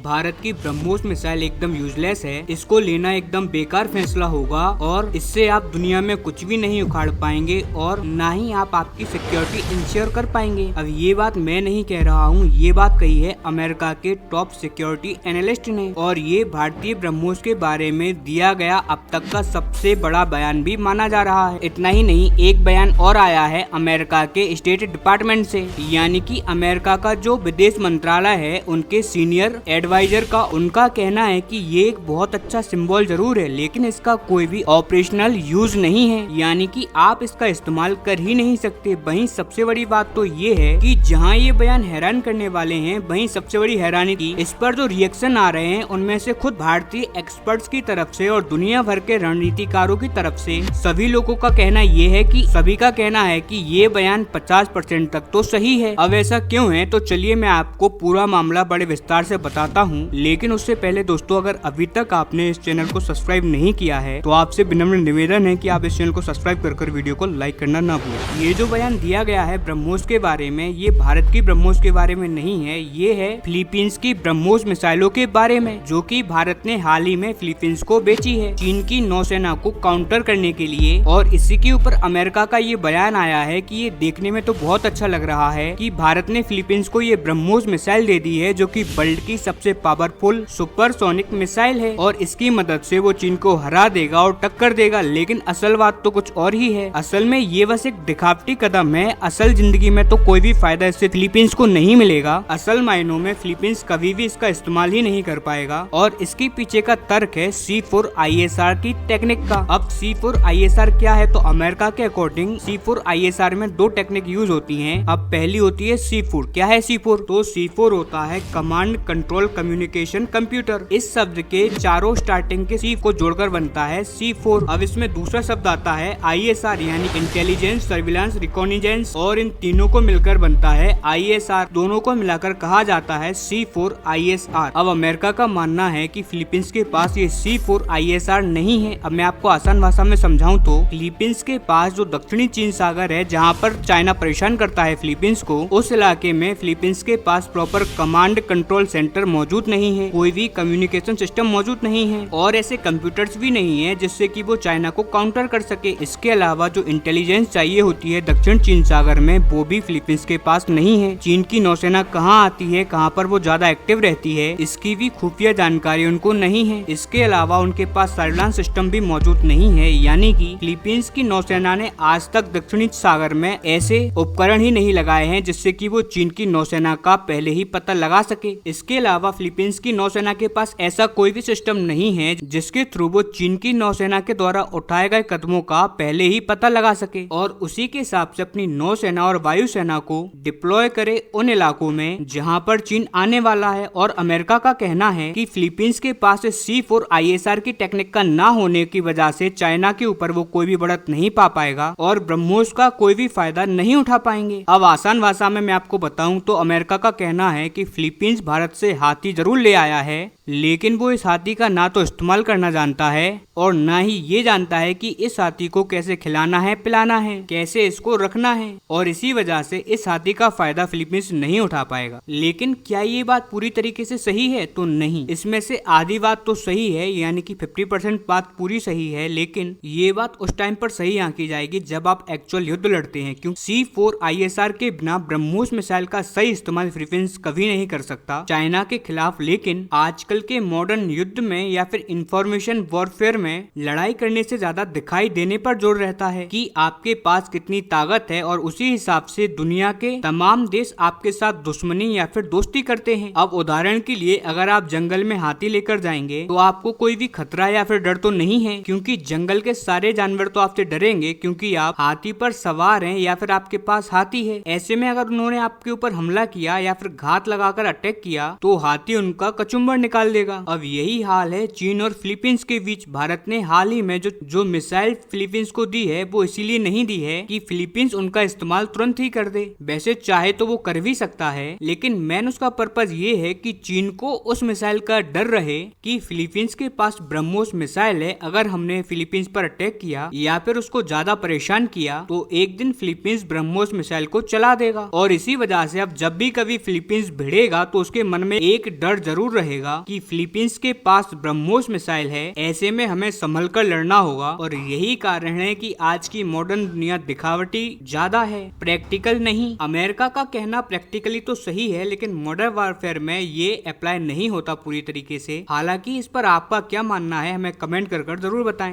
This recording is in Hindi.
भारत की ब्रह्मोस मिसाइल एकदम यूजलेस है, इसको लेना एकदम बेकार फैसला होगा और इससे आप दुनिया में कुछ भी नहीं उखाड़ पाएंगे और ना ही आप आपकी सिक्योरिटी इंश्योर कर पाएंगे। अब ये बात मैं नहीं कह रहा हूँ, ये बात कही है अमेरिका के टॉप सिक्योरिटी एनालिस्ट ने और ये भारतीय ब्रह्मोस के बारे में दिया गया अब तक का सबसे बड़ा बयान भी माना जा रहा है। इतना ही नहीं, एक बयान और आया है अमेरिका के स्टेट डिपार्टमेंट से, यानी कि अमेरिका का जो विदेश मंत्रालय है उनके सीनियर एडवाइजर का उनका कहना है कि ये एक बहुत अच्छा सिंबल जरूर है लेकिन इसका कोई भी ऑपरेशनल यूज नहीं है, यानी कि आप इसका इस्तेमाल कर ही नहीं सकते। वहीं सबसे बड़ी बात तो ये है कि जहां ये बयान हैरान करने वाले हैं, वहीं सबसे बड़ी हैरानी की इस पर जो रिएक्शन आ रहे हैं उनमें से खुद भारतीय एक्सपर्ट्स की तरफ से और दुनिया भर के रणनीतिकारों की तरफ से सभी लोगों का कहना ये है कि सभी का कहना है कि ये बयान 50% तक तो सही है। अब ऐसा क्यों है तो चलिए मैं आपको पूरा मामला बड़े विस्तार से बताता हूँ, लेकिन उससे पहले दोस्तों अगर अभी तक आपने इस चैनल को सब्सक्राइब नहीं किया है तो आपसे विनम्र निवेदन है कि आप इस चैनल को सब्सक्राइब कर वीडियो को लाइक करना ना भूलें। ये जो बयान दिया गया है ब्रह्मोस के बारे में, ये भारत की ब्रह्मोस के बारे में नहीं है, ये है फिलीपींस की ब्रह्मोस मिसाइलों के बारे में जो कि भारत ने हाल ही में फिलीपींस को बेची है चीन की नौसेना को काउंटर करने के लिए। और इसी के ऊपर अमेरिका का ये बयान आया है कि ये देखने में तो बहुत अच्छा लग रहा है कि भारत ने फिलीपींस को ये ब्रह्मोस मिसाइल दे दी है जो कि वर्ल्ड की सबसे पावरफुल सुपरसोनिक मिसाइल है और इसकी मदद से वो चीन को हरा देगा और टक्कर देगा। लेकिन असल बात तो कुछ और ही है, असल में ये बस एक दिखावटी कदम है, असल जिंदगी में तो कोई भी फायदा इससे फिलीपींस को नहीं मिलेगा। असल मायनों में फिलीपींस कभी भी इसका इस्तेमाल ही नहीं कर पाएगा और इसके पीछे का तर्क है C4ISR की टेक्निक का। अब C4ISR क्या है तो अमेरिका के अकॉर्डिंग C4ISR में दो टेक्निक यूज होती हैं। अब पहली होती है C4। क्या है C4? तो C4 होता है कमांड कंट्रोल कम्युनिकेशन कंप्यूटर। इस शब्द के चारों स्टार्टिंग के C को जोड़कर बनता है C4। अब इसमें दूसरा शब्द आता है ISR यानी इंटेलिजेंस सर्विलांस रिकॉग्निजेंस और इन तीनों को मिलकर बनता है ISR। दोनों को मिलाकर कहा जाता है C4ISR। अब अमेरिका का मानना है कि फिलीपींस के पास ये C4ISR नहीं है। अब मैं आपको आसान भाषा में समझाऊं तो फिलीपींस के पास जो दक्षिणी चीन सागर है जहां पर चाइना परेशान करता है फिलीपींस को, उस इलाके में फिलीपींस के पास प्रॉपर कमांड कंट्रोल सेंटर मौजूद नहीं है, कोई भी कम्युनिकेशन सिस्टम मौजूद नहीं है और ऐसे कंप्यूटर्स भी नहीं है जिससे कि वो चाइना को काउंटर कर सके। इसके अलावा जो इंटेलिजेंस चाहिए होती है दक्षिण चीन सागर में वो भी फिलीपींस के पास नहीं है। चीन की नौसेना कहाँ आती है, कहाँ पर वो ज्यादा एक्टिव रहती है, इसकी भी खुफिया जानकारी उनको नहीं है। इसके अलावा उनके पास सर्विलांस सिस्टम भी मौजूद नहीं है, यानी कि फिलीपींस की नौसेना ने आज तक दक्षिणी सागर में ऐसे उपकरण ही नहीं लगाए हैं जिससे कि वो चीन की नौसेना का पहले ही पता लगा सके। इसके अलावा फिलीपींस की नौसेना के पास ऐसा कोई भी सिस्टम नहीं है जिसके थ्रू वो चीन की नौसेना के द्वारा उठाए गए कदमों का पहले ही पता लगा सके और उसी के हिसाब से अपनी नौसेना और वायुसेना को डिप्लॉय करे उन इलाकों में जहां पर चीन आने वाला है। और अमेरिका का कहना है कि फिलीपींस के पास C4ISR की टेक्निक का ना होने की वजह से चाइना के ऊपर वो कोई भी बढ़त नहीं पा पाएगा और ब्रह्मोस का कोई भी फायदा नहीं उठा पाएंगे। अब आसान भाषा में मैं आपको बताऊं तो अमेरिका का कहना है कि फिलीपींस भारत से हाथी जरूर ले आया है लेकिन वो इस हाथी का ना तो इस्तेमाल करना जानता है और ना ही ये जानता है कि इस हाथी को कैसे खिलाना है, पिलाना है, कैसे इसको रखना है और इसी वजह से इस हाथी का फायदा फिलीपींस नहीं उठा पाएगा। लेकिन क्या ये बात पूरी तरीके से सही है? तो नहीं, इसमें से आधी बात तो सही है, यानी कि 50% बात पूरी सही है, लेकिन ये बात उस टाइम पर सही आंकी जाएगी जब आप एक्चुअल युद्ध लड़ते हैं, क्योंकि C4ISR के बिना ब्रह्मोस मिसाइल का सही इस्तेमाल फिलीपींस कभी नहीं कर सकता चाइना के खिलाफ। लेकिन आजकल के मॉडर्न युद्ध में या फिर इंफॉर्मेशन वॉरफेयर में लड़ाई करने से ज्यादा दिखाई देने पर जोर रहता है कि आपके पास कितनी ताकत है और उसी हिसाब से दुनिया के तमाम देश आपके साथ दुश्मनी या फिर दोस्ती करते हैं। अब उदाहरण के लिए अगर आप जंगल में हाथी लेकर जाएंगे तो आपको कोई भी खतरा या फिर डर तो नहीं है, क्योंकि जंगल के सारे जानवर तो आपसे डरेंगे क्योंकि आप हाथी पर सवार हैं या फिर आपके पास हाथी है। ऐसे में अगर उन्होंने आपके ऊपर हमला किया या फिर घात लगाकर अटैक किया तो हाथी उनका कचुम्बर निकाल निकाल देगा। अब यही हाल है चीन और फिलीपींस के बीच। भारत ने हाल ही में जो मिसाइल फिलीपींस को दी है वो इसीलिए नहीं दी है कि फिलीपींस उनका इस्तेमाल तुरंत ही कर दे। वैसे चाहे तो वो कर भी सकता है, लेकिन मेन उसका पर्पज ये है कि चीन को उस मिसाइल का डर रहे कि फिलीपींस के पास ब्रह्मोस मिसाइल है। अगर हमने फिलीपींस पर अटैक किया या फिर उसको ज्यादा परेशान किया तो एक दिन फिलीपींस ब्रह्मोस मिसाइल को चला देगा। और इसी वजह से अब जब भी कभी फिलीपींस भिड़ेगा तो उसके मन में एक डर जरूर रहेगा कि फिलीपींस के पास ब्रह्मोस मिसाइल है, ऐसे में हमें संभल कर लड़ना होगा। और यही कारण है कि आज की मॉडर्न दुनिया दिखावटी ज्यादा है, प्रैक्टिकल नहीं। अमेरिका का कहना प्रैक्टिकली तो सही है, लेकिन मॉडर्न वारफेयर में ये अप्लाई नहीं होता पूरी तरीके से। हालांकि इस पर आपका क्या मानना है हमें कमेंट कर जरूर बताएं।